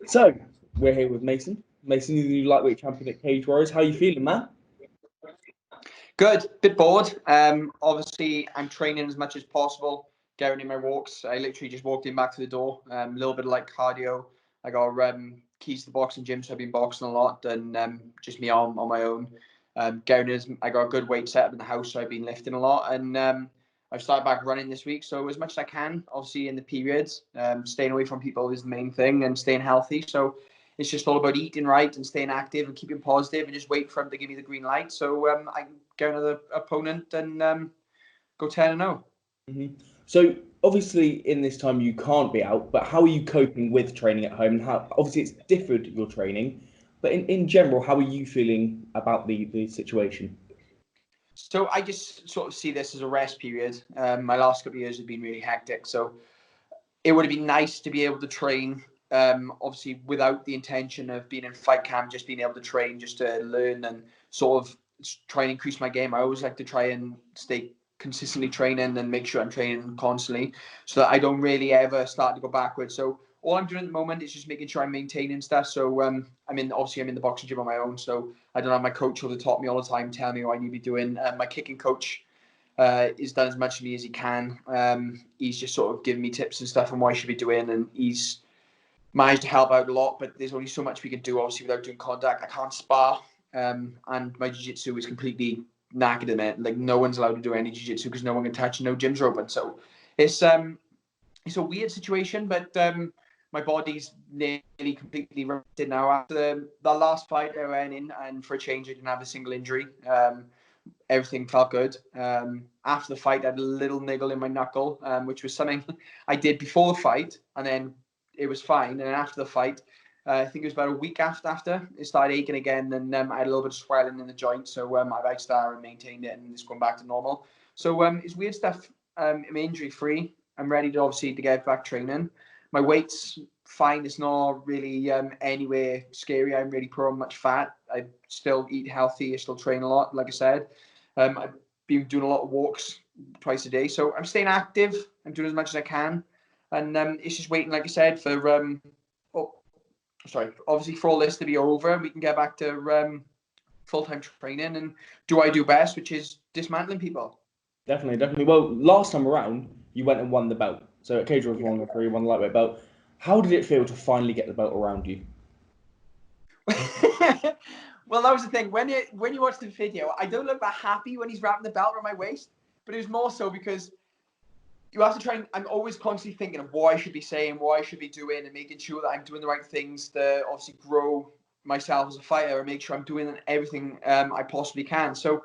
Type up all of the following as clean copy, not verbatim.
So we're here with Mason. Mason, you're the new lightweight champion at Cage Warriors. How are you feeling, man? Good, bit bored. Obviously, I'm training as much as possible, getting in my walks. I literally just walked in back to the door. A little bit of like cardio. I got keys to the boxing gym, so I've been boxing a lot, and just me on my own. I got a good weight set up in the house, so I've been lifting a lot, and I've started back running this week. So as much as I can, obviously in the periods, staying away from people is the main thing, and staying healthy. So it's just all about eating right and staying active and keeping positive and just wait for him to give me the green light. So I can go another opponent and go 10-0. Mm-hmm. So obviously in this time you can't be out, but how are you coping with training at home? And how obviously it's different, your training, but in general, how are you feeling about the situation? So I just sort of see this as a rest period. My last couple of years have been really hectic. So it would have been nice to be able to train, obviously without the intention of being in fight camp, just being able to train, just to learn and sort of try and increase my game. I always like to try and stay consistently training and make sure I'm training constantly so that I don't really ever start to go backwards. So all I'm doing at the moment is just making sure I'm maintaining stuff. So I'm in the boxing gym on my own. So I don't have my coach who taught me all the time, tell me what I need to be doing. My kicking coach he's done as much of me as he can. He's just sort of giving me tips and stuff on what I should be doing, and he's managed to help out a lot. But there's only so much we can do, obviously, without doing contact. I can't spar, and my jiu-jitsu is completely knackered at the minute. Like, no one's allowed to do any jiu-jitsu because no one can touch, no gyms are open. So it's a weird situation, but my body's nearly completely rested now. After the last fight I went in, and for a change, I didn't have a single injury. Everything felt good. After the fight, I had a little niggle in my knuckle, which was something I did before the fight, and then it was fine. And then after the fight, I think it was about a week after, it started aching again, and I had a little bit of swelling in the joint. So I started and maintained it, and it's gone back to normal. So it's weird stuff. I'm injury-free. I'm ready to obviously to get back training. My weight's fine. It's not really anywhere scary. I'm really put on much fat. I still eat healthy. I still train a lot, like I said. I've been doing a lot of walks twice a day. So I'm staying active. I'm doing as much as I can. And it's just waiting, like I said, for obviously for all this to be over, and we can get back to full-time training and do what I do best, which is dismantling people. Definitely. Well, last time around, you went and won the belt. So at Cage Warriors 113, you won the lightweight belt. How did it feel to finally get the belt around you? Well, that was the thing. When you watch the video, I don't look that happy when he's wrapping the belt around my waist, but it was more so because you have to try and I'm always constantly thinking of what I should be saying, what I should be doing, and making sure that I'm doing the right things to obviously grow myself as a fighter and make sure I'm doing everything I possibly can. So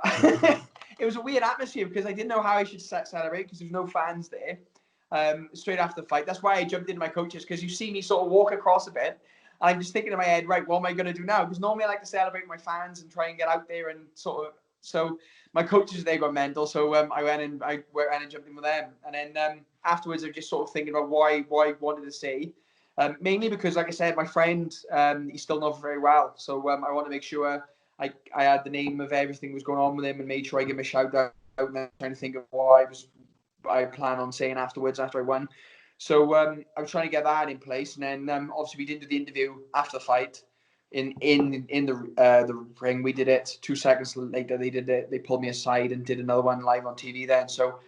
it was a weird atmosphere because I didn't know how I should celebrate because there's no fans there. Straight after the fight, that's why I jumped into my coaches, because you see me sort of walk across a bit. And I'm just thinking in my head, right, what am I going to do now? Because normally I like to celebrate with my fans and try and get out there and sort of. So my coaches, they got mental. So I went and jumped in with them. And then afterwards, I'm just sort of thinking about what I wanted to say. Mainly because, like I said, my friend, he's still not very well. So I want to make sure I had the name of everything that was going on with him and made sure I give him a shout out. And then trying to think of what I plan on saying afterwards after I won. So I was trying to get that in place, and then obviously we didn't do the interview after the fight in the ring. We did it 2 seconds later. They did it. They pulled me aside and did another one live on TV. Then so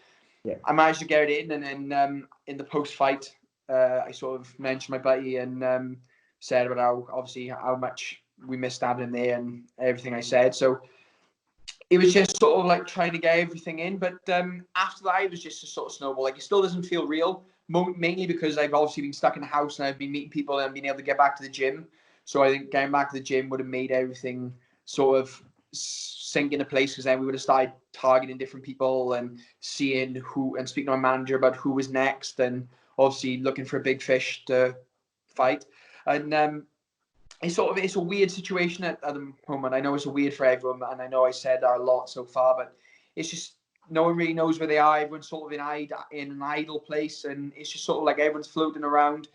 yeah, I managed to get it in, and then in the post fight, I sort of mentioned my buddy and said about how much we missed having him there and everything I said. So it was just sort of like trying to get everything in. But after that, it was just a sort of snowball. Like, it still doesn't feel real, mainly because I've obviously been stuck in the house and I've been meeting people and been able to get back to the gym. So I think getting back to the gym would have made everything sort of sink into place, because then we would have started targeting different people and seeing who, and speaking to my manager about who was next, and obviously looking for a big fish to fight. And it's a weird situation at the moment. I know it's weird for everyone, and I know I said that a lot so far, but it's just no one really knows where they are. Everyone's sort of in an idle place, and it's just sort of like everyone's floating around.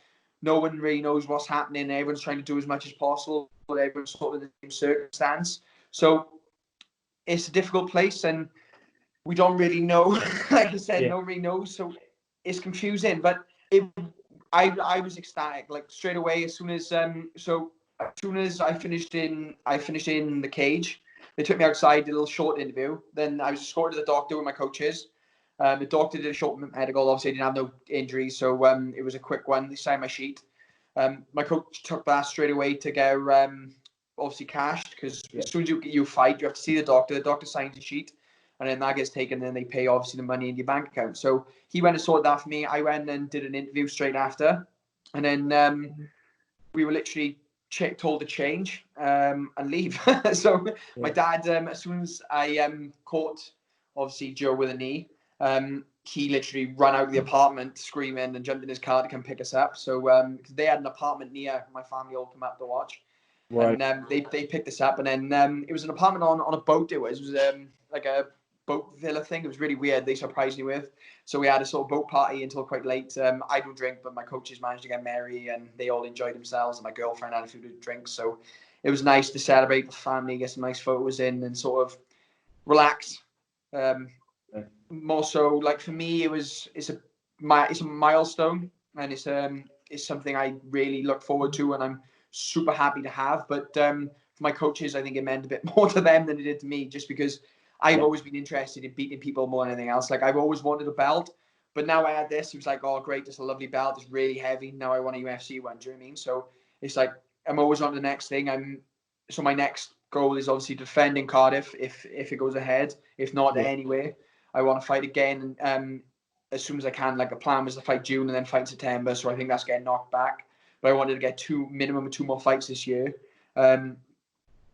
No one really knows what's happening. Everyone's trying to do as much as possible, but everyone's sort of in the same circumstance. So it's a difficult place, and we don't really know. Like I said, no one really knows. So it's confusing, but I was ecstatic, like straight away as soon as I finished in the cage. They took me outside, did a little short interview. Then I was escorted to the doctor with my coaches. The doctor did a short medical. Obviously, I didn't have no injuries, so it was a quick one. They signed my sheet. My coach took that straight away to get obviously cashed, because as soon as you fight, you have to see the doctor. The doctor signs a sheet, and then that gets taken, and then they pay obviously the money in your bank account. So he went and sorted that for me. I went and did an interview straight after, and then we were literally told to change and leave. So my dad, as soon as I caught obviously Joe with a knee, he literally ran out of the apartment screaming and jumped in his car to come pick us up. So because they had an apartment near my family, all come up to watch. Right. And they picked us up, and then it was an apartment on a boat. It was like a boat villa thing. It was really weird. They surprised me with. So we had a sort of boat party until quite late. I don't drink, but my coaches managed to get merry, and they all enjoyed themselves. And my girlfriend had a few drinks, so it was nice to celebrate with the family, get some nice photos in, and sort of relax. More so, like for me, it's a milestone, and it's something I really look forward to, and I'm super happy to have. But for my coaches, I think it meant a bit more to them than it did to me, just because I've always been interested in beating people more than anything else. Like I've always wanted a belt, but now I had this. It was like, oh great, it's a lovely belt. It's really heavy. Now I want a UFC one. Do you know what I mean? So it's like I'm always on to the next thing. So my next goal is obviously defending Cardiff if it goes ahead. If not, anyway, I want to fight again as soon as I can. Like the plan was to fight June and then fight in September. So I think that's getting knocked back. But I wanted to get minimum two more fights this year.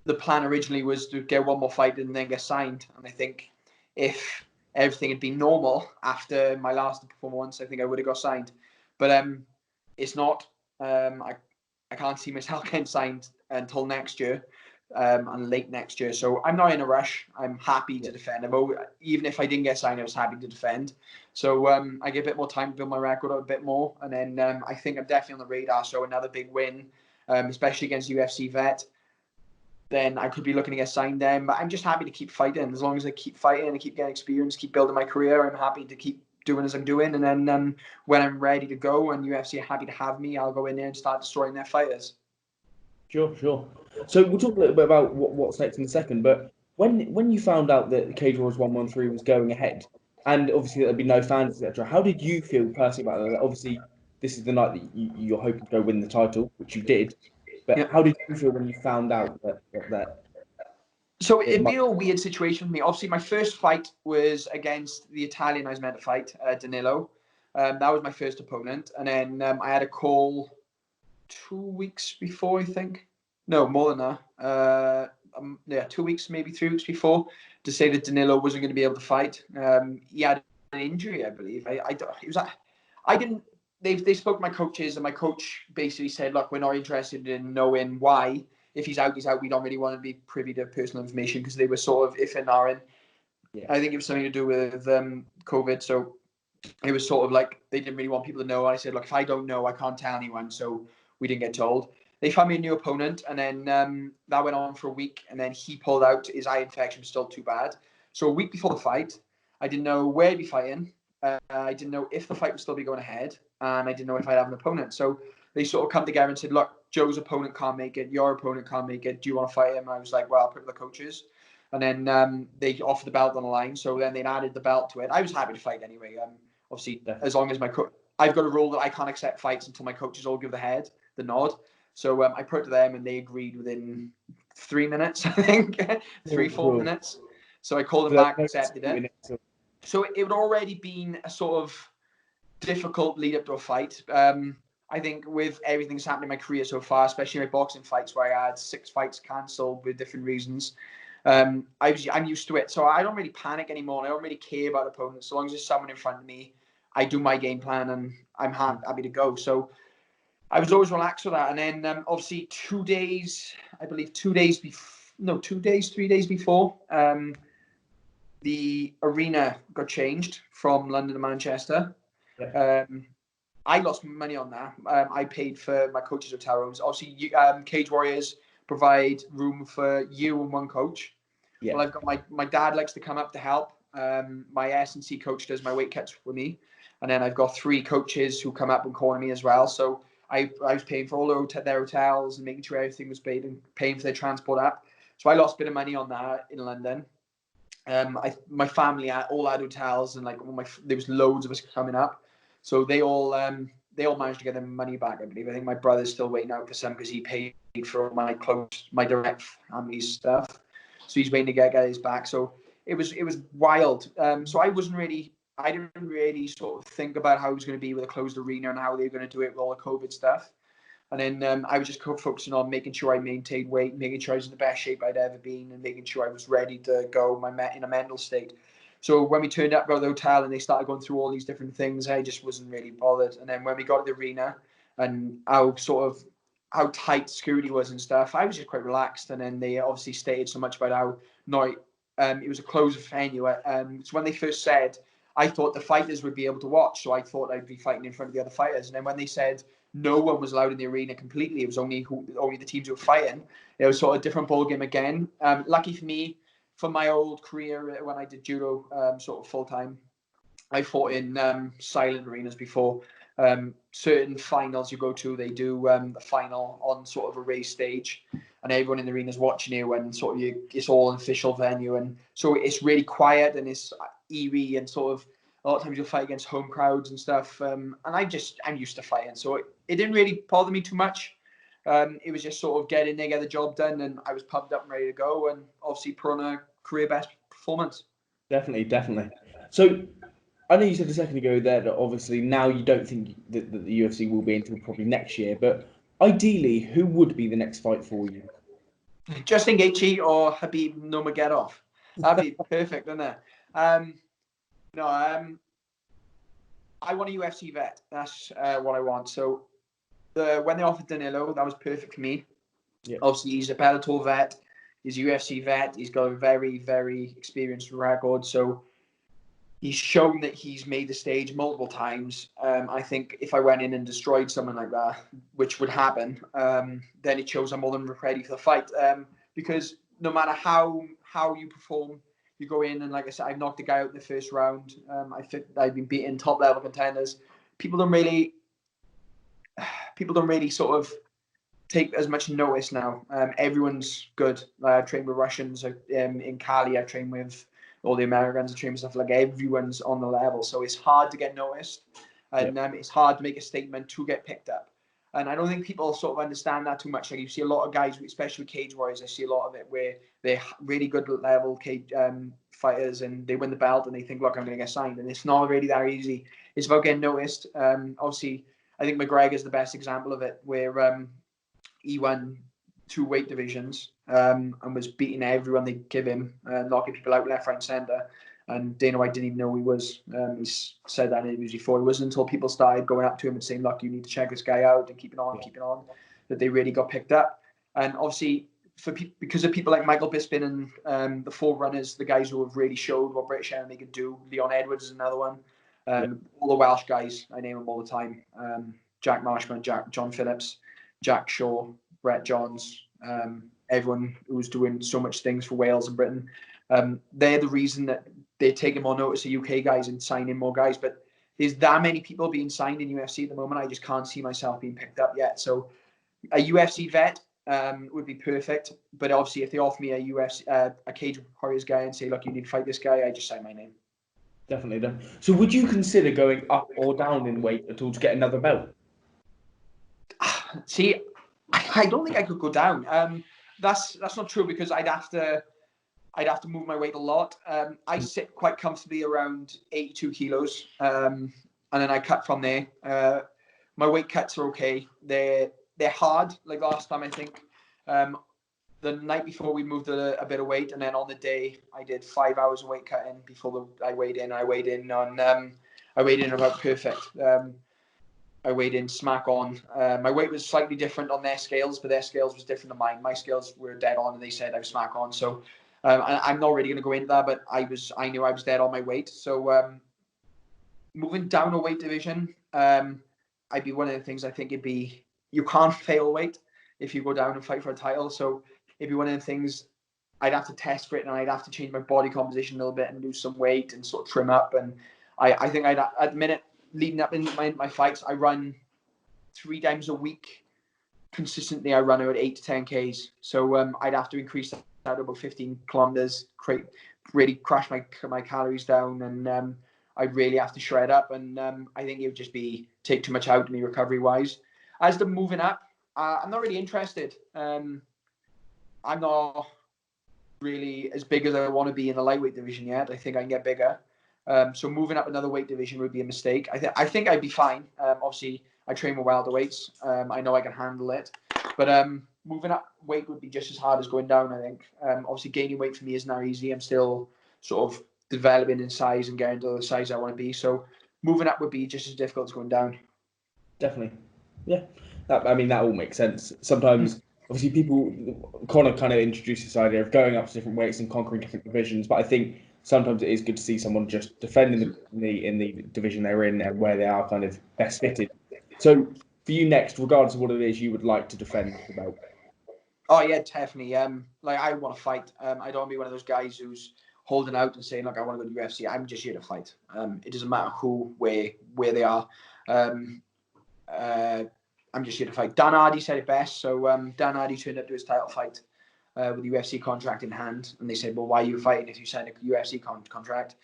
The plan originally was to get one more fight and then get signed. And I think if everything had been normal after my last performance, I think I would have got signed. But it's not. I can't see myself getting signed until next year, and late next year. So I'm not in a rush. I'm happy to defend. Even if I didn't get signed, I was happy to defend. So I get a bit more time to build my record up a bit more. And then I think I'm definitely on the radar. So another big win, especially against UFC vet, then I could be looking to get signed then. But I'm just happy to keep fighting. As long as I keep fighting and keep getting experience, keep building my career, I'm happy to keep doing as I'm doing. And then when I'm ready to go and UFC are happy to have me, I'll go in there and start destroying their fighters. Sure. So we'll talk a little bit about what's next in a second. But when you found out that Cage Warriors 113 was going ahead, and obviously there'd be no fans, etc., how did you feel personally about that? Obviously, this is the night that you're hoping to go win the title, which you did. But how did you feel when you found out that? So it'd be a weird situation for me. Obviously, my first fight was against the Italian I was meant to fight, Danilo. That was my first opponent. And then I had a call 2 weeks before, I think. No, more than that. 2 weeks, maybe 3 weeks before, to say that Danilo wasn't going to be able to fight. He had an injury, I believe. They spoke to my coaches, and my coach basically said, look, we're not interested in knowing why. If he's out, he's out. We don't really want to be privy to personal information, because they were sort of if and are. I think it was something to do with COVID. So it was sort of like they didn't really want people to know. I said, look, if I don't know, I can't tell anyone. So we didn't get told. They found me a new opponent, and then that went on for a week, and then he pulled out. His eye infection was still too bad. So a week before the fight, I didn't know where he'd be fighting. I didn't know if the fight would still be going ahead, and I didn't know if I'd have an opponent. So they sort of come together and said, look, Joe's opponent can't make it. Your opponent can't make it. Do you want to fight him? I was like, well, I'll put it with the coaches. And then they offered the belt on the line. So then they added the belt to it. I was happy to fight anyway. Obviously, as long as I've got a rule that I can't accept fights until my coaches all give the nod. So I put it to them, and they agreed within 3 minutes, I think, 3-4 minutes. So I called them back, accepted it. So it would already been a sort of difficult lead up to a fight. I think with everything that's happened in my career so far, especially my boxing fights where I had 6 fights cancelled with different reasons, I'm used to it. So I don't really panic anymore. I don't really care about opponents. So long as there's someone in front of me, I do my game plan, and I'm happy to go. So I was always relaxed with that. And then obviously 3 days before, the arena got changed from London to Manchester. I lost money on that. I paid for my coach's hotel rooms. Obviously, Cage Warriors provide room for you and one coach. Yeah. Well, I've got my dad likes to come up to help. My S&C coach does my weight cuts with me. And then I've got 3 coaches who come up and corner me as well. So I was paying for all their hotels and making sure everything was paid and paying for their transport up. So I lost a bit of money on that in London. My family all had hotels, and like there was loads of us coming up, so they all managed to get their money back, I believe. I think my brother's still waiting out for some because he paid for my direct family stuff, so he's waiting to get his back. So it was wild. So I didn't really sort of think about how it was going to be with a closed arena and how they were going to do it with all the COVID stuff. And then I was just focusing on making sure I maintained weight, making sure I was in the best shape I'd ever been, and making sure I was ready to go in a mental state. So when we turned up, got to the hotel, and they started going through all these different things, I just wasn't really bothered. And then when we got to the arena and how tight security was and stuff, I was just quite relaxed. And then they obviously stated so much about how it was a closed venue. So when they first said, I thought the fighters would be able to watch, so I thought I'd be fighting in front of the other fighters. And then when they said no one was allowed in the arena completely, it was only the teams who were fighting, it was sort of a different ballgame again. Lucky for me, from my old career when I did judo sort of full time, I fought in silent arenas before. Certain finals you go to, they do the final on sort of a raised stage, and everyone in the arena is watching you, and sort of it's all an official venue, and so it's really quiet and it's eerie, and sort of a lot of times you'll fight against home crowds and stuff. And I'm used to fighting, so it didn't really bother me too much. It was just sort of get in there, get the job done, and I was pumped up and ready to go, and obviously put on a career best performance. Definitely. So I know you said a second ago there that obviously now you don't think that the UFC will be until probably next year, but ideally, who would be the next fight for you? Justin Gaethje or Khabib Nurmagomedov. That'd be perfect, wouldn't it? No, I want a UFC vet. That's what I want. So when they offered Danilo, that was perfect for me. Yeah. Obviously, he's a Bellator vet. He's a UFC vet. He's got a very, very experienced record. So he's shown that he's made the stage multiple times. I think if I went in and destroyed someone like that, which would happen, then it shows I'm more than ready for the fight. Because no matter how you perform, you go in and, like I said, I've knocked a guy out in the first round. I've been beating top level contenders. People don't really sort of take as much notice now. Everyone's good. I've trained with Russians in Cali. I've trained with all the Americans. I've trained with stuff like everyone's on the level. So it's hard to get noticed, and it's hard to make a statement to get picked up. And I don't think people sort of understand that too much. Like, you see a lot of guys, especially with Cage Warriors, I see a lot of it where they're really good level cage fighters, and they win the belt and they think, look, I'm going to get signed. And it's not really that easy. It's about getting noticed. Obviously, I think McGregor's the best example of it, where he won 2 weight divisions and was beating everyone they give him, knocking people out left, right, and centre. And Dana White didn't even know he was. He said that in interviews before. It wasn't until people started going up to him and saying, look, you need to check this guy out and keep it on, that they really got picked up. And obviously, because of people like Michael Bisping and the Forerunners, the guys who have really showed what British MMA can do. Leon Edwards is another one. All the Welsh guys, I name them all the time. Jack Marshman, John Phillips, Jack Shaw, Brett Johns, everyone who's doing so much things for Wales and Britain. They're the reason that they're taking more notice of UK guys and signing more guys. But there's that many people being signed in UFC at the moment. I just can't see myself being picked up yet. So a UFC vet would be perfect. But obviously, if they offer me a Cage Warriors guy and say, look, you need to fight this guy, I just sign my name. Definitely. So would you consider going up or down in weight at all to get another belt? See, I don't think I could go down. That's not true, because I'd have to move my weight a lot. I sit quite comfortably around 82 kilos, and then I cut from there. My weight cuts are okay. They're hard. Like last time, I think the night before we moved a bit of weight, and then on the day I did 5 hours of weight cutting before I weighed in. I weighed in about perfect. I weighed in smack on. My weight was slightly different on their scales, but their scales was different than mine. My scales were dead on, and they said I was smack on. So I'm not really going to go into that, but I knew I was dead on my weight. So moving down a weight division, I'd be one of the things I think you can't fail weight if you go down and fight for a title. So it'd be one of the things I'd have to test for it, and I'd have to change my body composition a little bit and lose some weight and sort of trim up. And I think at the minute, leading up in my fights, I run 3 times a week. Consistently, I run about 8 to 10 Ks. So I'd have to increase that to about 15 kilometers, really crash my calories down, and I'd really have to shred up. And I think it would just take too much out of me recovery wise. As to moving up, I'm not really interested. I'm not really as big as I want to be in the lightweight division yet. I think I can get bigger. So moving up another weight division would be a mistake. I think I'd be fine. Obviously, I train with welterweights. I know I can handle it. But moving up weight would be just as hard as going down, I think. Obviously, gaining weight for me is not easy. I'm still sort of developing in size and getting to the size I want to be. So moving up would be just as difficult as going down. Definitely. Yeah. That all makes sense. Sometimes, obviously, people kind of introduce this idea of going up to different weights and conquering different divisions. But I think sometimes it is good to see someone just defending in the division they're in and where they are kind of best fitted. So for you next, regardless of what it is you would like to defend the belt. Oh yeah, definitely. Like I want to fight. I don't want to be one of those guys who's holding out and saying, "Look, I want to go to UFC." I'm just here to fight. It doesn't matter who, where they are. I'm just here to fight. Dan Hardy said it best. So Dan Hardy turned up to his title fight with the UFC contract in hand, and they said, "Well, why are you fighting if you signed a UFC contract?"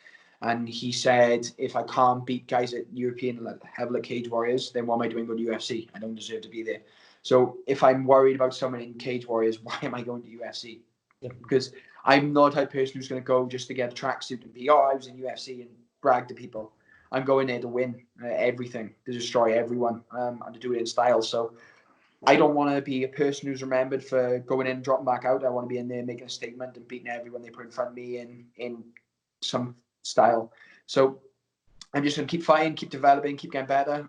And he said, "If I can't beat guys at European level at Cage Warriors, then what am I doing going to UFC? I don't deserve to be there." So if I'm worried about someone in Cage Warriors, why am I going to UFC? Because I'm not the type of person who's going to go just to get a tracksuit and be, I was in UFC and brag to people. I'm going there to win everything, to destroy everyone, and to do it in style. So I don't want to be a person who's remembered for going in and dropping back out. I want to be in there making a statement and beating everyone they put in front of me in some style. So I'm just going to keep fighting, keep developing, keep getting better,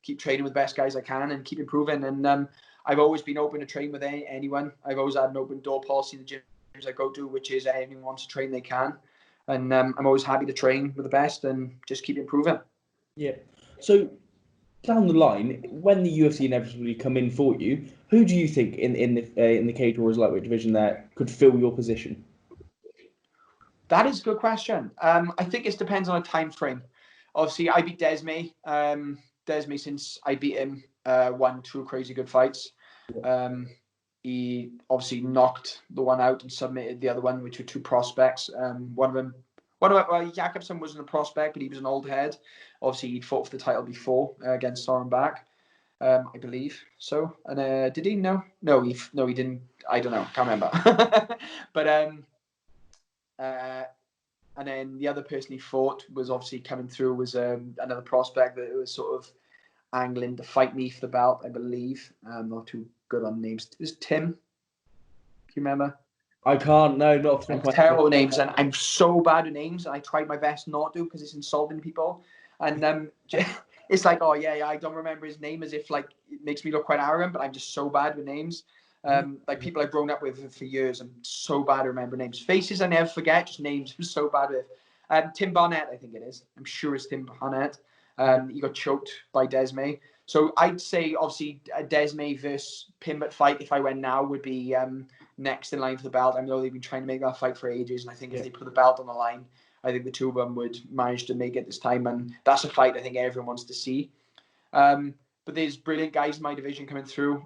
keep training with the best guys I can, and keep improving. And I've always been open to train with anyone. I've always had an open door policy in the gyms I go to, which is anyone wants to train, they can. And I'm always happy to train with the best and just keep improving. Yeah. So down the line, when the UFC inevitably come in for you, who do you think in the Cage Warriors lightweight division there could fill your position? That is a good question. I think it depends on a time frame. Obviously, I beat Desme. Desme, since I beat him, won 2 crazy good fights. He obviously knocked the one out and submitted the other one, which were 2 prospects. Jakobsen wasn't a prospect, but he was an old head. Obviously, he'd fought for the title before against Soren Bach, I believe. So, and did he? No, he didn't. I don't know. Can't remember. But and then the other person he fought was obviously coming through was another prospect that was sort of angling to fight me for the belt, I believe. I'm not too good on names. It was Tim. Do you remember? I can't. No, not. I'm terrible with names, and I'm so bad with names. And I tried my best not to because it's insulting people. And it's like, oh yeah, I don't remember his name, as if like it makes me look quite arrogant. But I'm just so bad with names. Like people I've grown up with for years, I'm so bad to remember names. Faces I never forget, just names I'm so bad with. Tim Barnett, I think it is. I'm sure it's Tim Barnett. He got choked by Desme. So I'd say, obviously, a Desme versus Pimbert fight, if I went now, would be next in line for the belt. I know they've been trying to make that fight for ages, and I think if they put the belt on the line, I think the two of them would manage to make it this time, and that's a fight I think everyone wants to see. But there's brilliant guys in my division coming through.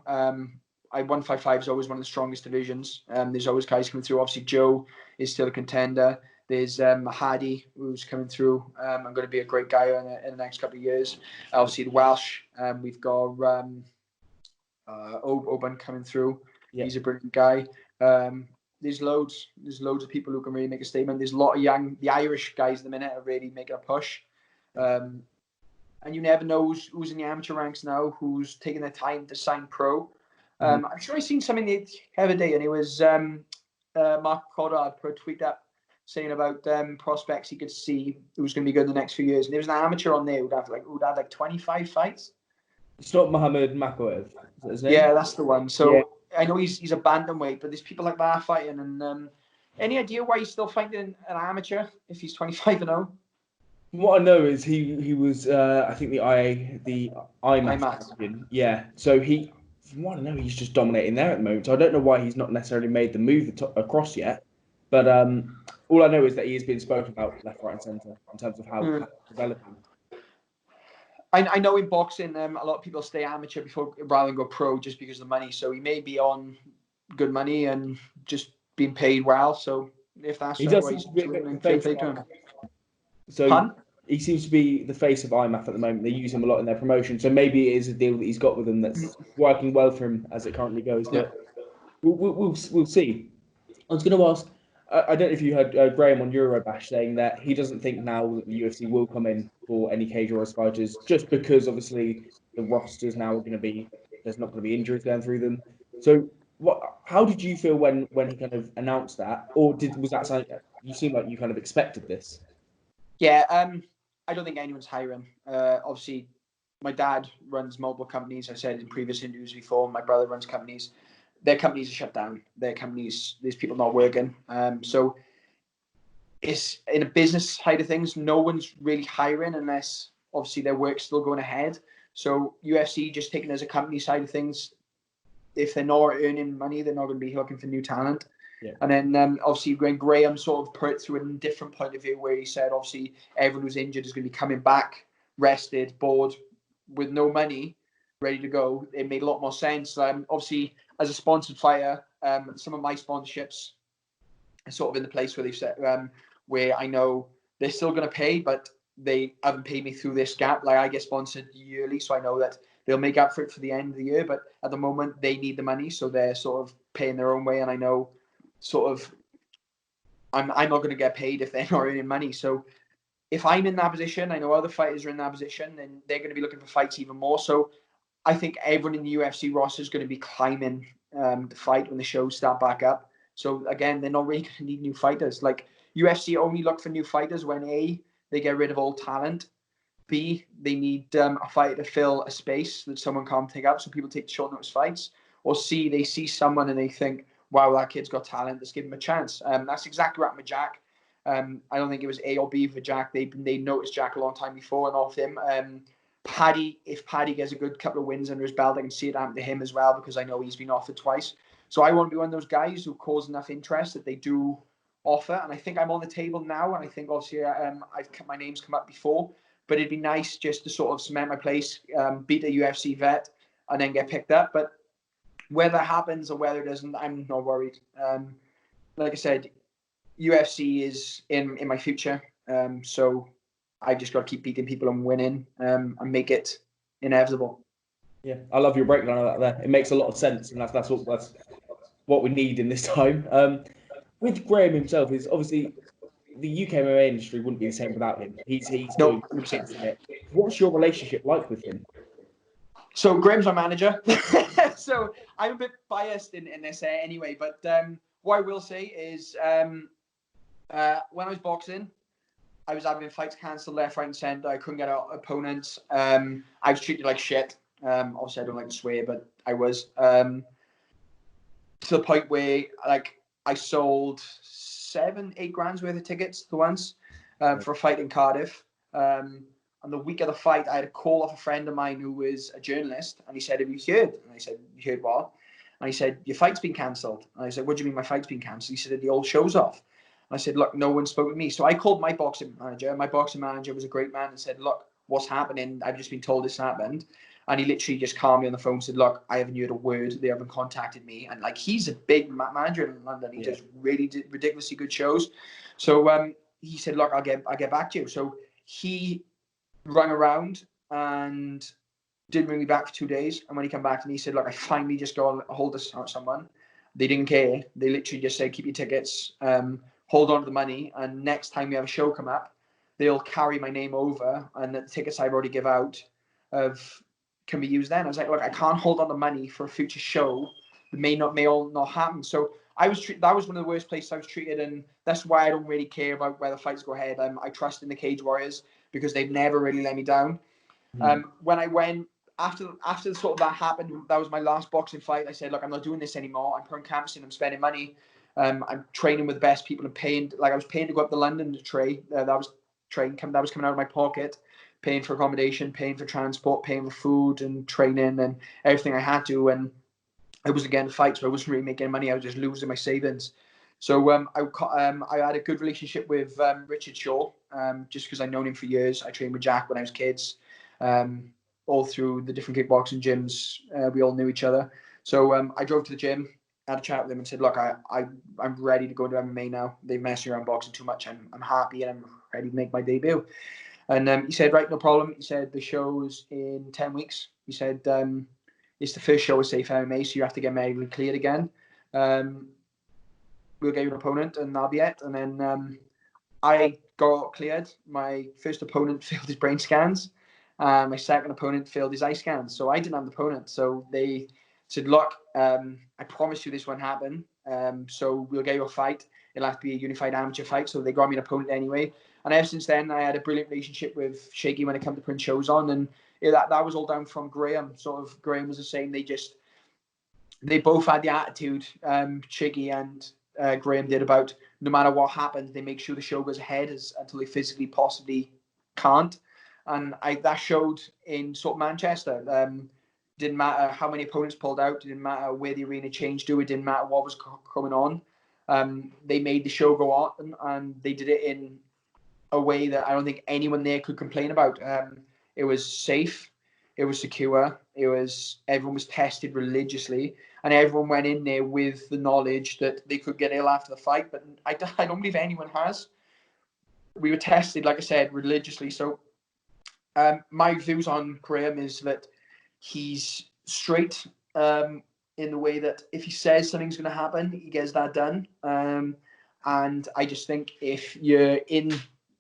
155 is always one of the strongest divisions. There's always guys coming through. Obviously, Joe is still a contender. There's Hardy, who's coming through. I'm going to be a great guy in the next couple of years. Obviously, the Welsh. We've got Oban coming through. Yeah. He's a brilliant guy. There's loads of people who can really make a statement. There's a lot of the Irish guys at the minute are really making a push. And you never know who's in the amateur ranks now, who's taking their time to sign pro. I'm sure I seen something the other day, and it was Mark Coddard put a tweet up saying about prospects he could see who's going to be good in the next few years. And there was an amateur on there who'd have like 25 fights. It's not Mohammed Makaev. Is that his name? Yeah, that's the one. So I know he's a bantamweight, but there's people like that fighting. And any idea why he's still fighting an amateur if he's 25-0? What I know is he was I think the IMAF champion. Yeah. So from what I know, he's just dominating there at the moment. So I don't know why he's not necessarily made the move across yet. But all I know is that he has been spoken about left, right, and centre in terms of how developing. I know in boxing, a lot of people stay amateur rather than go pro just because of the money. So he may be on good money and just being paid well. So if that's He what does seem he's to be a bit doing, the then fair face play of to him. So Pun? he seems to be the face of IMAF at the moment. They use him a lot in their promotion. So maybe it is a deal that he's got with them that's working well for him as it currently goes. Yeah. But we'll see. I was going to ask. I don't know if you heard Graham on Eurobash saying that he doesn't think now that the UFC will come in for any cage warriors fighters, just because obviously the rosters now are going to be there's not going to be injuries going through them. So what? How did you feel when he kind of announced that, or was that something you seem like you kind of expected this? Yeah, I don't think anyone's hiring. Obviously, my dad runs multiple companies. I said in previous interviews before, my brother runs companies. Their companies are shut down. Their companies, there's people not working. So it's in a business side of things, no one's really hiring unless obviously their work's still going ahead. So UFC just taking as a company side of things, if they're not earning money, they're not going to be looking for new talent. Yeah. And then obviously when Graham sort of put it through a different point of view where he said obviously everyone who's injured is going to be coming back, rested, bored, with no money, ready to go. It made a lot more sense. Obviously, as a sponsored fighter, some of my sponsorships are sort of in the place where they've said, where I know they're still going to pay, but they haven't paid me through this gap. Like I get sponsored yearly, so I know that they'll make up for it for the end of the year. But at the moment, they need the money, so they're sort of paying their own way. And I know, sort of, I'm not going to get paid if they're not earning money. So if I'm in that position, I know other fighters are in that position, and they're going to be looking for fights even more. So I think everyone in the UFC roster is going to be climbing the fight when the shows start back up. So again, they're not really going to need new fighters. Like UFC only look for new fighters when A, they get rid of all talent. B, they need a fighter to fill a space that someone can't take up, so people take short notice fights. Or C, they see someone and they think, wow, that kid's got talent, let's give him a chance. That's exactly what happened with Jack. I don't think it was A or B for Jack. They noticed Jack a long time before and off him. Paddy, if Paddy gets a good couple of wins under his belt, I can see it happen to him as well because I know he's been offered twice. So I want to be one of those guys who cause enough interest that they do offer. And I think I'm on the table now. And I think obviously my name's come up before, but it'd be nice just to sort of cement my place, beat a UFC vet, and then get picked up. But whether it happens or whether it doesn't, I'm not worried. Like I said, UFC is in my future. So I just got to keep beating people and winning and make it inevitable. Yeah, I love your breakdown of that there. It makes a lot of sense, and that's what we need in this time. With Graham himself, is obviously the UK MMA industry wouldn't be the same without him. He's No, doing bits in it. What's your relationship like with him? So Graham's my manager. So I'm a bit biased in this anyway. But what I will say is when I was boxing, I was having fights cancelled left, right, and centre. I couldn't get out opponents. I was treated like shit. Obviously, I don't like to swear, but I was to the point where like I sold 7-8 grand's worth of tickets to once for a fight in Cardiff. And the week of the fight, I had a call off a friend of mine who was a journalist, and he said, "Have you heard?" And I said, "You heard what?" And he said, "Your fight's been cancelled." And I said, "What do you mean my fight's been cancelled?" He said, "The old show's off." I said, "Look, no one spoke with me." So I called my boxing manager. My boxing manager was a great man and said, "Look, what's happening? I've just been told this happened." And he literally just calmed me on the phone and said, "Look, I haven't heard a word. They haven't contacted me." And like, he's a big manager in London. He does really ridiculously good shows. So he said, "Look, I'll get back to you." So he rang around and didn't ring me back for 2 days. And when he came back to me, he said, "Look, I finally just got a hold of someone." They didn't care. They literally just said, "Keep your tickets, hold on to the money, and next time we have a show come up, they'll carry my name over, and the tickets I've already give out can be used then." I was like, "Look, I can't hold on the money for a future show that may all not happen." So that was one of the worst places I was treated, and that's why I don't really care about where the fights go ahead. I trust in the Cage Warriors because they've never really let me down. When I went after sort of that happened, that was my last boxing fight. I said, "Look, I'm not doing this anymore. I'm putting camps in. I'm spending money. I'm training with the best people and paying. Like I was paying to go up to London to train. That was coming out of my pocket, paying for accommodation, paying for transport, paying for food and training and everything I had to. And I wasn't getting fights, so I wasn't really making money. I was just losing my savings. So I had a good relationship with Richard Shaw, just because I'd known him for years. I trained with Jack when I was kids. all through the different kickboxing gyms. We all knew each other. So I drove to the gym, had a chat with him and said, look, I'm ready to go into MMA now. They've messed me around boxing too much. I'm happy and I'm ready to make my debut. And he said, right, no problem. He said, the show's in 10 weeks. He said, it's the first show with Safe MMA, so you have to get medically cleared again. We'll get you an opponent and that'll be it. And then I got cleared. My first opponent failed his brain scans. My second opponent failed his eye scans. So I didn't have an opponent. So they said, look, I promise you this won't happen. So we'll get you a fight. It'll have to be a unified amateur fight. So they got me an opponent anyway. And ever since then, I had a brilliant relationship with Shaky when it came to putting shows on. And that was all down from Graham. Sort of Graham was the same. They both had the attitude, Shaky and Graham did, about no matter what happens, they make sure the show goes ahead until they physically possibly can't. And that showed in sort of Manchester. Didn't matter how many opponents pulled out. Didn't matter where the arena changed to. It didn't matter what was coming on. They made the show go on, and they did it in a way that I don't think anyone there could complain about. It was safe. It was secure. Everyone was tested religiously, and everyone went in there with the knowledge that they could get ill after the fight. But I don't believe anyone has. We were tested, like I said, religiously. So my views on Graham is that he's straight in the way that if he says something's going to happen, he gets that done. And I just think if you're in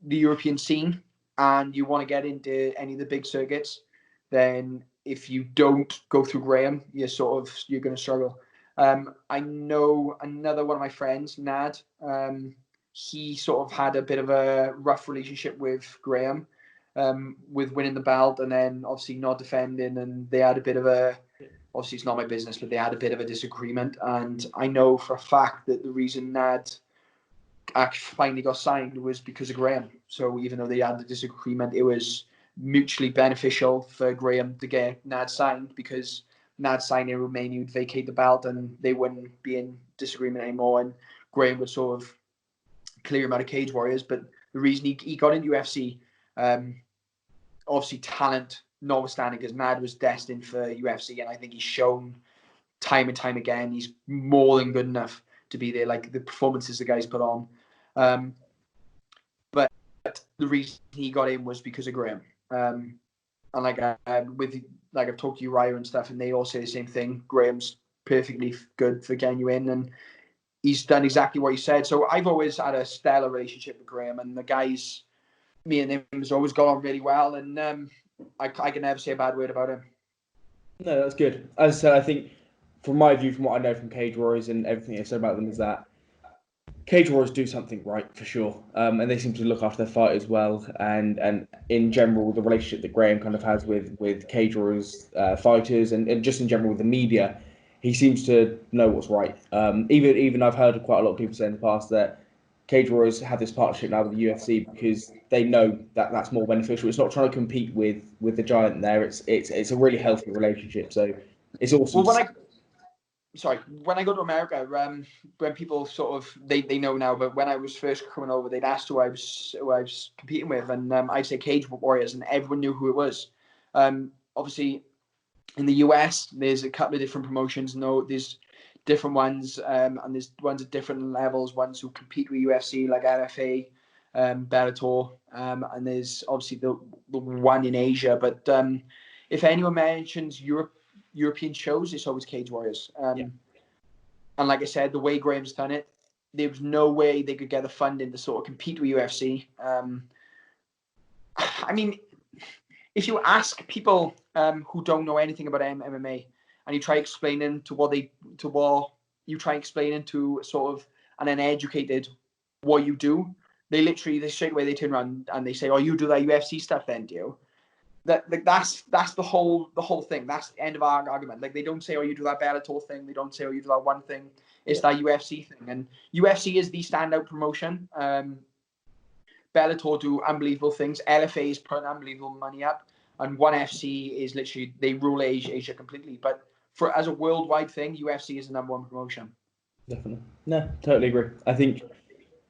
the European scene and you want to get into any of the big circuits, then if you don't go through Graham, you're going to struggle. I know another one of my friends, Nad, he sort of had a bit of a rough relationship with Graham, with winning the belt and then obviously not defending, and they had a bit of obviously it's not my business, but they had a bit of a disagreement. And I know for a fact that the reason Nad actually finally got signed was because of Graham. So even though they had the disagreement, it was mutually beneficial for Graham to get Nad signed, because Nad signing would mean he'd vacate the belt and they wouldn't be in disagreement anymore, and Graham would sort of clear him out of Cage Warriors. But the reason he got into UFC, obviously talent notwithstanding, because Nad was destined for UFC, and I think he's shown time and time again he's more than good enough to be there. Like the performances the guys put on, but the reason he got in was because of Graham. And like I've talked to Uriah and stuff, and they all say the same thing. Graham's perfectly good for getting you in, and he's done exactly what he said. So I've always had a stellar relationship with Graham, and the guys, me and him, has always got on really well, and I can never say a bad word about him. No, that's good. As I said, I think from my view, from what I know from Cage Warriors and everything I said about them, is that Cage Warriors do something right for sure, and they seem to look after their fighters well. And in general, the relationship that Graham kind of has with Cage Warriors fighters and just in general with the media, he seems to know what's right. Even I've heard quite a lot of people say in the past that Cage Warriors have this partnership now with the UFC because they know that that's more beneficial. It's not trying to compete with the giant there. It's a really healthy relationship. So it's awesome. Well, when I go to America, when people sort of they know now, but when I was first coming over, they'd asked who I was competing with, and I'd say Cage Warriors, and everyone knew who it was. Obviously, in the US, there's a couple of different promotions. No, there's different ones, and there's ones at different levels. Ones who compete with UFC, like LFA, Bellator, and there's obviously the one in Asia. But if anyone mentions European shows, it's always Cage Warriors. And like I said, the way Graham's done it, there was no way they could get the funding to sort of compete with UFC. I mean, if you ask people who don't know anything about MMA and you try explaining you try explaining to sort of an uneducated what you do, they straight away they turn around and they say, "Oh, you do that UFC stuff then, do you?" That's the whole thing. That's the end of our argument. Like, they don't say, "Oh, you do that Bellator thing." They don't say, "Oh, you do that one thing." It's that UFC thing, and UFC is the standout promotion. Bellator do unbelievable things. LFA is putting unbelievable money up, and ONE FC is literally, they rule Asia completely. But as a worldwide thing, UFC is the number one promotion. Definitely, no, totally agree. I think,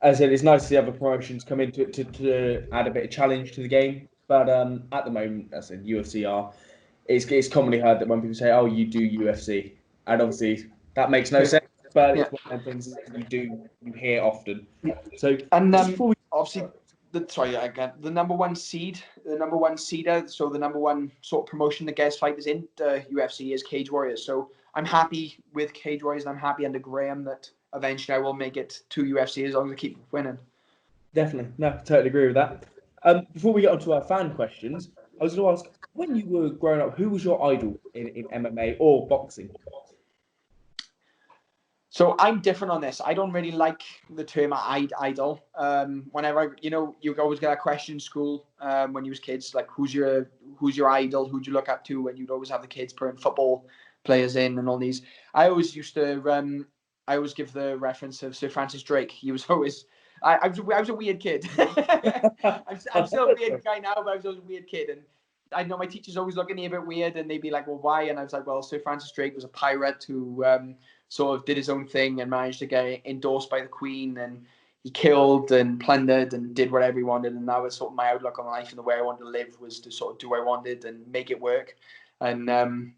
as I said, it's nice to see other promotions come in to add a bit of challenge to the game. But at the moment, as I said, UFC are. It's commonly heard that when people say, "Oh, you do UFC," and obviously that makes no sense, but Yeah. it's one of the things that you hear often. So And just before we obviously, the number one seed, the number one seeder, so the number one sort of promotion that gets fighters in UFC is Cage Warriors. So I'm happy with Cage Warriors, and I'm happy under Graham that eventually I will make it to UFC as long as I keep winning. definitely, no, totally agree with that. Before we get on to our fan questions, I was going to ask, when you were growing up, who was your idol in MMA or boxing? So I'm different on this. I don't really like the term idol. Whenever you always get a question in school when you was kids, like who's your idol? Who'd you look up to? And you'd always have the kids putting football players in and all these. I always used to. I always give the reference of Sir Francis Drake. He was always. I was a weird kid. I'm still a weird guy now, but I was always a weird kid. And I know my teachers always look at me a bit weird, and they'd be like, "Well, why?" And I was like, "Well, Sir Francis Drake was a pirate who sort of did his own thing and managed to get endorsed by the Queen, and he killed and plundered and did whatever he wanted, and that was sort of my outlook on life and the way I wanted to live was to sort of do what I wanted and make it work." And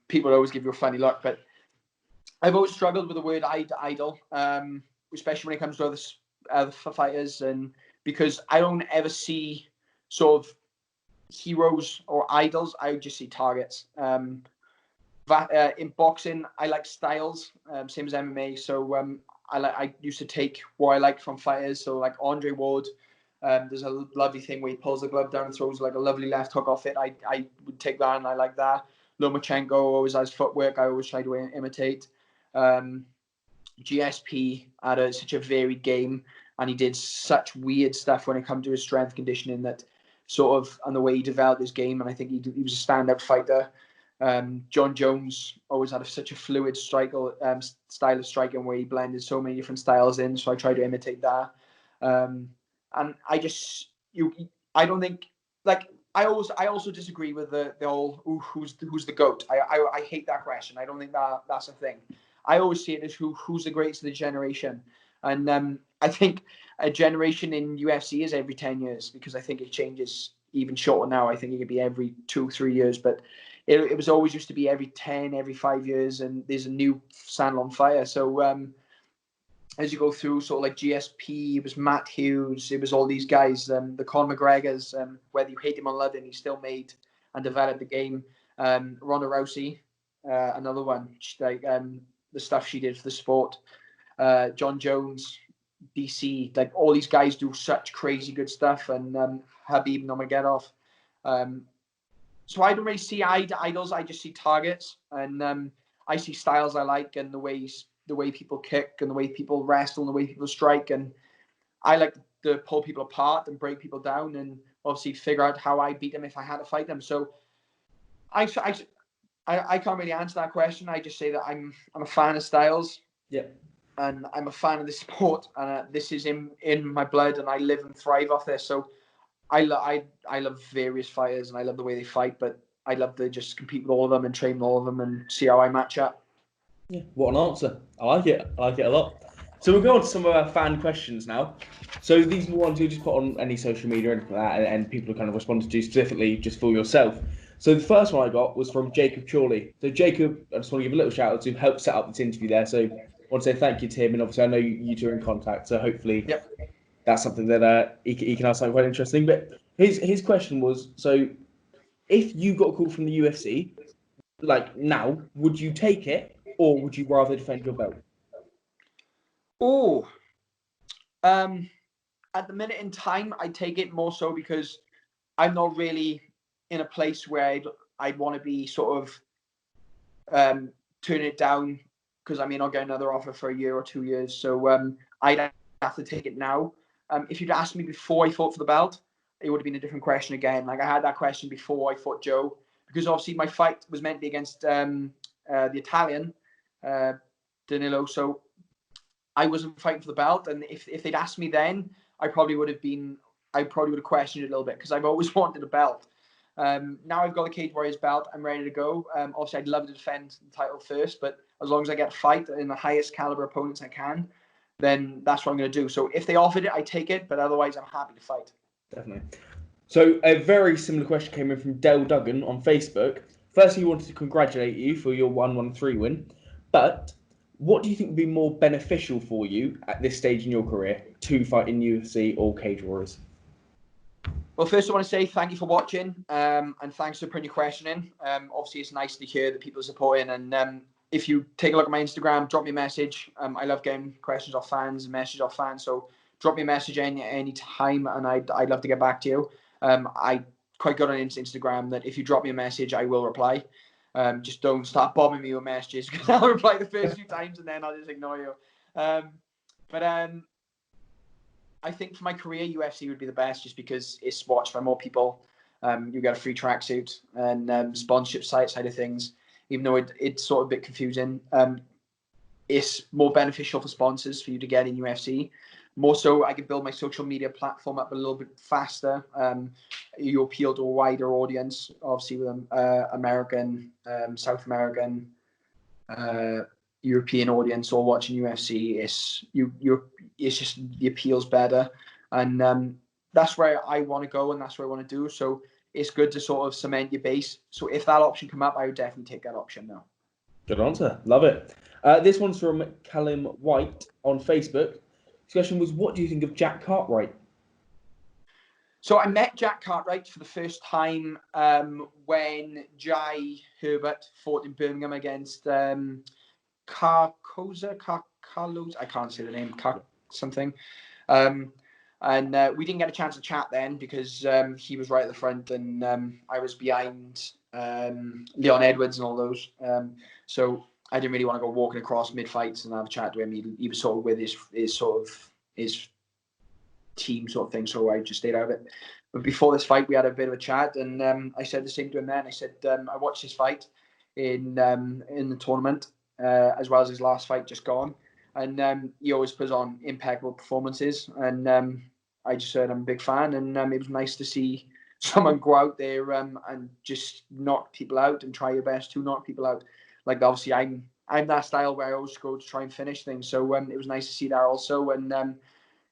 people always give you a funny look, but I've always struggled with the word idol, especially when it comes to other fighters, and because I don't ever see sort of heroes or idols, I just see targets. In boxing, I like styles, same as MMA. So I used to take what I liked from fighters. So like Andre Ward, there's a lovely thing where he pulls the glove down and throws like a lovely left hook off it. I would take that and I like that. Lomachenko always has footwork. I always try to imitate. GSP had such a varied game, and he did such weird stuff when it comes to his strength conditioning that sort of and the way he developed his game. And I think he was a standout fighter. John Jones always had such a fluid style of striking where he blended so many different styles in. So I try to imitate that. And I don't think like I also disagree with the whole who's the GOAT. I hate that question. I don't think that's a thing. I always see it as who's the greatest of the generation, and I think a generation in UFC is every 10 years because I think it changes even shorter now. I think it could be every 2-3 years, but it was always used to be every 10, every 5 years, and there's a new Sandal on fire. So as you go through, sort of like GSP, it was Matt Hughes, it was all these guys, the Conor McGregors, whether you hate him or love him, he still made and developed the game. Ronda Rousey, another one, like the stuff she did for the sport. John Jones, DC, like all these guys do such crazy good stuff, and Habib Nurmagomedov. So I don't really see idols. I just see targets, and I see styles I like, and the way people kick, and the way people wrestle, and the way people strike, and I like to pull people apart and break people down, and obviously figure out how I beat them if I had to fight them. So I can't really answer that question. I just say that I'm a fan of styles. Yeah. And I'm a fan of the sport, and this is in my blood, and I live and thrive off this. So I love various fighters, and I love the way they fight, but I love to just compete with all of them and train with all of them and see how I match up. Yeah, what an answer. I like it. I like it a lot. So we'll go on to some of our fan questions now. So these are the ones you just put on any social media or anything like that, and people kind of responded to specifically just for yourself. So the first one I got was from Jacob Chorley. So Jacob, I just want to give a little shout out to help set up this interview there. So I want to say thank you to him, and obviously I know you two are in contact, so hopefully that's something that he can have something quite interesting. But his question was, so if you got a call from the UFC, like now, would you take it, or would you rather defend your belt? Oh, at the minute in time, I take it more so because I'm not really in a place where I'd want to be sort of turn it down because I mean I'll get another offer for a year or 2 years. So I'd have to take it now. If you'd asked me before I fought for the belt, it would have been a different question again. Like I had that question before I fought Joe, because obviously my fight was meant to be against the Italian Danilo. So I wasn't fighting for the belt, and if they'd asked me then, I probably would have questioned it a little bit because I've always wanted a belt. Now I've got the Cage Warriors belt, I'm ready to go. Obviously, I'd love to defend the title first, but as long as I get a fight in the highest caliber opponents I can, then that's what I'm going to do. So if they offered it, I take it, but otherwise, I'm happy to fight. Definitely. So a very similar question came in from Dale Duggan on Facebook. Firstly, he wanted to congratulate you for your 113 win, but what do you think would be more beneficial for you at this stage in your career to fight in UFC or Cage Warriors? Well, first I want to say thank you for watching, and thanks for putting your question in. Obviously, it's nice to hear that people are supporting, and if you take a look at my Instagram, drop me a message. I love getting questions off fans and messages off fans, so drop me a message any time, and I'd love to get back to you. I quite good on Instagram that if you drop me a message, I will reply. Just don't start bombing me with messages because I'll reply the first few times and then I'll just ignore you. But I think for my career, UFC would be the best just because it's watched by more people. You get a free tracksuit and sponsorship side of things, even though it's sort of a bit confusing. It's more beneficial for sponsors for you to get in UFC. More so, I can build my social media platform up a little bit faster. You appeal to a wider audience, obviously with American, South American, European audience all watching UFC. It's just the appeal's better, and that's where I want to go, and that's what I want to do. So it's good to sort of cement your base. So if that option come up, I would definitely take that option now. Good answer. Love it. This one's from Callum White on Facebook. His question was, what do you think of Jack Cartwright? So I met Jack Cartwright for the first time when Jai Herbert fought in Birmingham against Carlos. I can't say the name. Something. And we didn't get a chance to chat then because he was right at the front and I was behind Leon Edwards and all those. So I didn't really want to go walking across mid-fights and have a chat to him. He was sort of with his team sort of thing, so I just stayed out of it. But before this fight, we had a bit of a chat, and I said the same to him then. I said I watched his fight in the tournament as well as his last fight just gone, and he always puts on impeccable performances, and I just said I'm a big fan, and it was nice to see someone go out there and just knock people out and try your best to knock people out. Like obviously I'm that style where I always go to try and finish things, so it was nice to see that also, and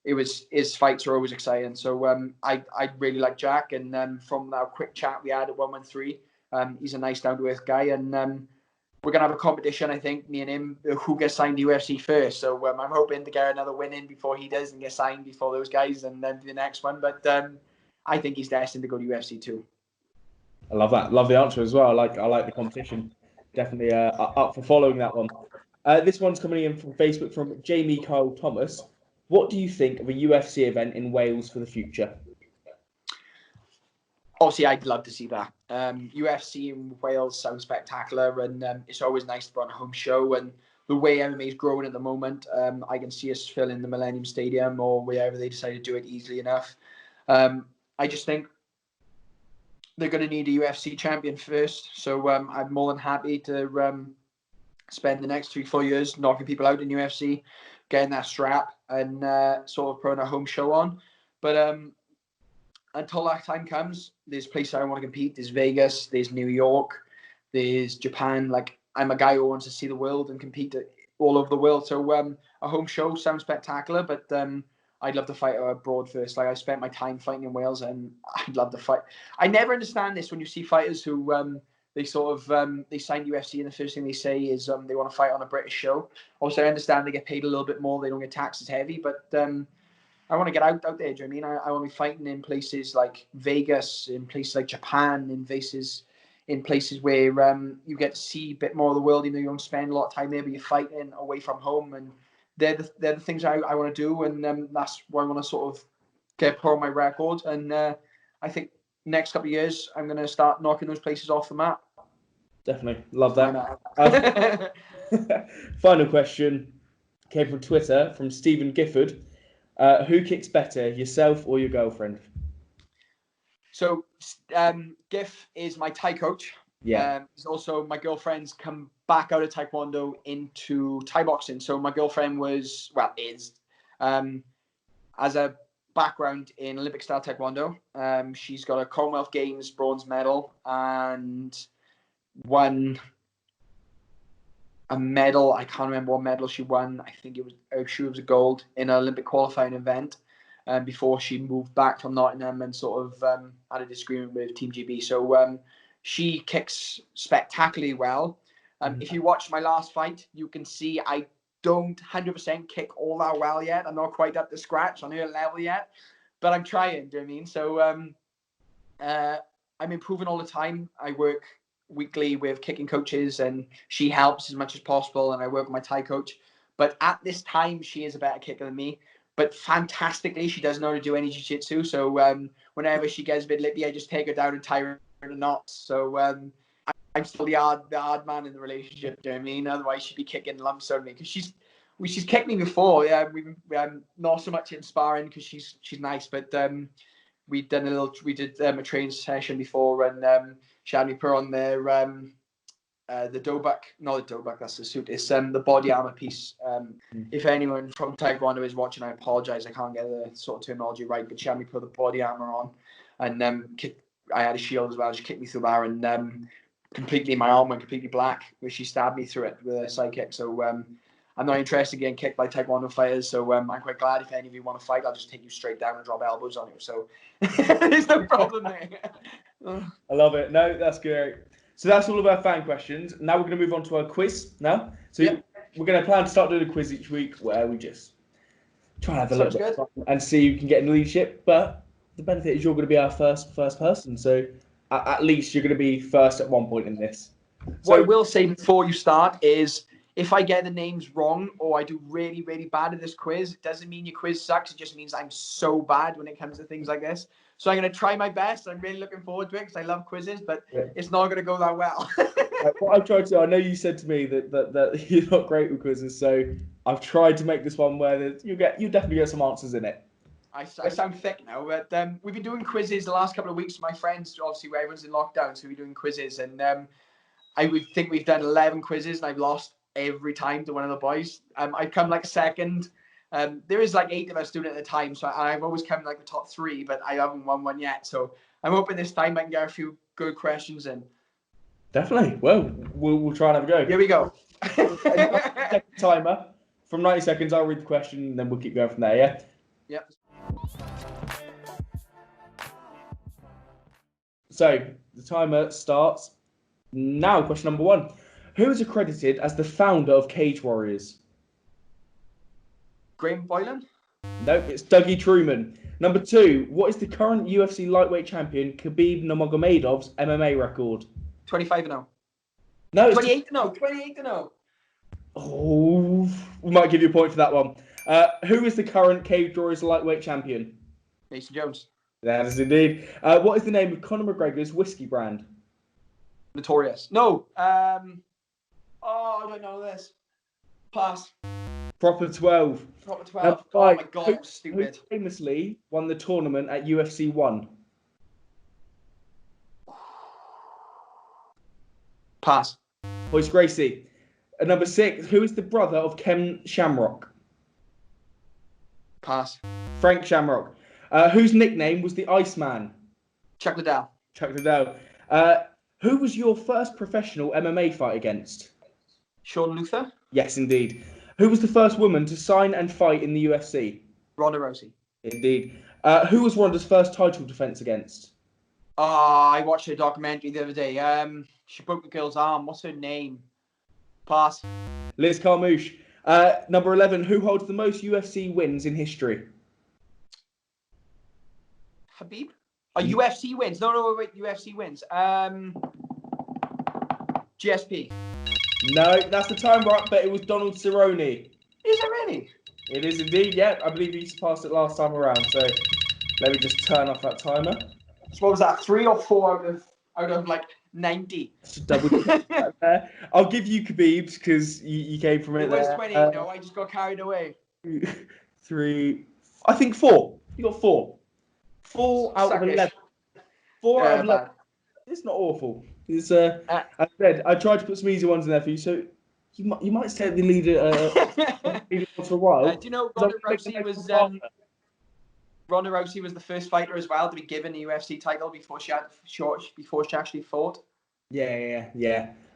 his fights are always exciting. So I really like Jack, and from that quick chat we had at 113, he's a nice down to earth guy, and we're gonna have a competition. I think me and him, who gets signed to UFC first. So I'm hoping to get another win in before he does and get signed before those guys, and then do the next one. But I think he's destined to go to UFC too. I love that. Love the answer as well. I like the competition. Definitely up for following that one. This one's coming in from Facebook from Jamie Kyle Thomas. What do you think of a UFC event in Wales for the future? Obviously, I'd love to see that. UFC in Wales sounds spectacular, and it's always nice to put on a home show. And the way MMA is growing at the moment, I can see us filling the Millennium Stadium or wherever they decide to do it easily enough. I just think they're going to need a UFC champion first. So I'm more than happy to spend the next 3-4 years knocking people out in UFC, getting that strap, and sort of putting a home show on. But until that time comes, there's places I want to compete. There's Vegas, there's New York, there's Japan. Like, I'm a guy who wants to see the world and compete all over the world. So a home show sounds spectacular, but I'd love to fight abroad first. Like, I spent my time fighting in Wales, and I'd love to fight. I never understand this when you see fighters who they sort of they sign UFC and the first thing they say is they want to fight on a British show. Also, I understand they get paid a little bit more. They don't get taxed as heavy, but I want to get out there. Do you know what I mean? I want to be fighting in places like Vegas, in places like Japan, in places where you get to see a bit more of the world. You know, you don't spend a lot of time there, but you're fighting away from home, and they're the things I want to do, and that's where I want to sort of get put on my record. And I think next couple of years, I'm going to start knocking those places off the map. Definitely. Love that. Final question came from Twitter from Stephen Gifford. Who kicks better, yourself or your girlfriend? So Giff is my Thai coach. Yeah. He's also my girlfriend's come back out of Taekwondo into Thai boxing. So my girlfriend is as a background in Olympic style Taekwondo. She's got a Commonwealth Games bronze medal and won a medal. I can't remember what medal she won. I think it was a gold in an Olympic qualifying event. before she moved back from Nottingham and sort of had a disagreement with Team GB. So she kicks spectacularly well. If you watch my last fight, you can see I don't 100% kick all that well yet. I'm not quite up to scratch on her level yet, but I'm trying. Do you know what I mean? So I'm improving all the time. I work weekly with kicking coaches, and she helps as much as possible. And I work with my Thai coach. But at this time, she is a better kicker than me. But fantastically, she doesn't know how to do any jiu-jitsu. So whenever she gets a bit lippy, I just take her down and tie her in a knot. So I'm still the hard man in the relationship. Do you know what I mean? Otherwise, she'd be kicking lumps on me because she's kicked me before. Yeah, we not so much in sparring because she's nice, but we did a training session before, and she had me put on the dobak, not the dobak, that's the suit. It's the body armor piece. If anyone from Taekwondo is watching, I apologize. I can't get the sort of terminology right, but she had me put the body armor on, and I had a shield as well. She kicked me through there, and completely my arm went completely black, where she stabbed me through it with a side kick. So I'm not interested in getting kicked by Taekwondo fighters. So I'm quite glad if any of you want to fight, I'll just take you straight down and drop elbows on you. So there's no problem there. I love it. No, that's great. So that's all of our fan questions. Now we're going to move on to our quiz now. So we're going to plan to start doing a quiz each week where we just try and have a little bit of fun and see who can get in leadership. But the benefit is you're going to be our first person. So at least you're going to be first at one point in this. So, what I will say before you start is if I get the names wrong or I do really, really bad at this quiz, it doesn't mean your quiz sucks. It just means I'm so bad when it comes to things like this. So I'm going to try my best. I'm really looking forward to it because I love quizzes, but it's not going to go that well. What I've tried to do, I know you said to me that you're not great with quizzes, so I've tried to make this one where you definitely get some answers in it. I sound thick now, but we've been doing quizzes the last couple of weeks with my friends, obviously where everyone's in lockdown, so we're doing quizzes, and I would think we've done 11 quizzes, and I've lost every time to one of the boys. I've come like second. There is like 8 of us doing it at a time, so I've always come like the top 3, but I haven't won one yet. So I'm hoping this time I can get a few good questions in. Definitely. Well, we'll try and have a go. Here we go. Timer from 90 seconds. I'll read the question, and then we'll keep going from there. Yeah. Yep. So the timer starts now. Question number 1: who is accredited as the founder of Cage Warriors? Graham Boylan? Nope, it's Dougie Truman. Number 2: what is the current UFC lightweight champion Khabib Nurmagomedov's MMA record? 25-0. No, 28-0. 28-0. Oh, we might give you a point for that one. Who is the current Cage Warriors lightweight champion? Mason Jones. That is indeed. What is the name of Conor McGregor's whiskey brand? Notorious. No. I don't know this. Pass. Proper 12. Proper 12. Oh my God, stupid. Who famously won the tournament at UFC 1? Pass. Royce Gracie. Number 6: who is the brother of Ken Shamrock? Pass. Frank Shamrock. Whose nickname was the Iceman? Chuck Liddell. Chuck Liddell. Who was your first professional MMA fight against? Sean Luther. Yes, indeed. Who was the first woman to sign and fight in the UFC? Ronda Rousey. Indeed. Who was Ronda's first title defense against? I watched a documentary the other day. She broke the girl's arm. What's her name? Pass. Liz Carmouche. Number 11. Who holds the most UFC wins in history? Habib? UFC wins. No, wait. UFC wins. GSP. No, that's the time right, but it was Donald Cerrone. Is it really? It is indeed, yeah. I believe he surpassed it last time around, so let me just turn off that timer. So what was that, 3 or 4 out of like 90? Double check that there. I'll give you Khabib's because you came from it there. It was 28, no, I just got carried away. 3, I think 4. You got 4. 4 out of 11. 4 out of 11. It's not awful. It's as I said, I tried to put some easy ones in there for you, so you might stay at the leader for a while. Do you know Ronda Rousey was the first fighter as well to be given the UFC title before she actually fought? Yeah.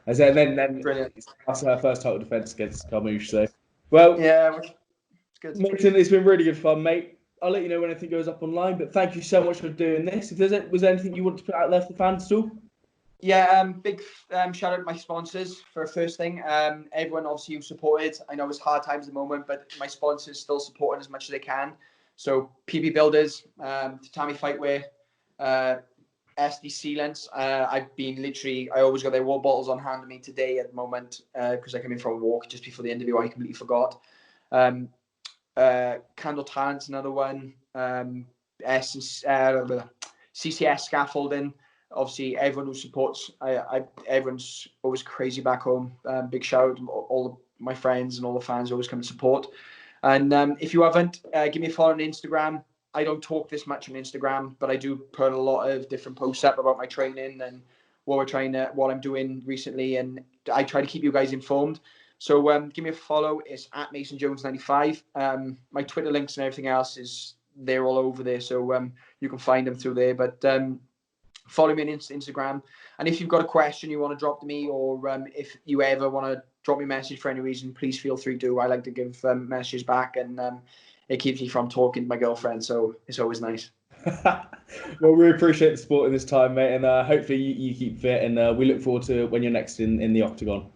I said then brilliant. That's her first title defense against Carmouche. So well, yeah, it's good. Mason, it's been really good fun, mate. I'll let you know when anything goes up online. But thank you so much for doing this. If was there anything you want to put out there for the fans still? Yeah, big shout out to my sponsors for first thing. Everyone obviously who supported. I know it's hard times at the moment, but my sponsors still supporting as much as they can. So PB Builders, Tatami Fightwear, SD Sealants. I always got their water bottles on hand to me today at the moment because I came in for a walk just before the interview. I completely forgot. Candle Talent's another one. CCS Scaffolding. Obviously, everyone who supports, everyone's always crazy back home. Big shout out to all my friends and all the fans who always come to support. And if you haven't, give me a follow on Instagram. I don't talk this much on Instagram, but I do put a lot of different posts up about my training and what I'm doing recently, and I try to keep you guys informed. So give me a follow. It's at Mason Jones 95. My Twitter links and everything else they're all over there, so you can find them through there. But follow me on Instagram, and if you've got a question you want to drop to me, or if you ever want to drop me a message for any reason, please feel free to. I like to give messages back, and it keeps me from talking to my girlfriend, so it's always nice. Well, we appreciate the support in this time, mate, and hopefully you keep fit, and we look forward to when you're next in the octagon.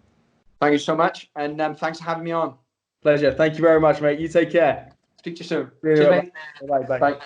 Thank you so much, and thanks for having me on. Pleasure. Thank you very much, mate. You take care. Speak to you soon. Cheers, Cheers, mate. Bye. Bye.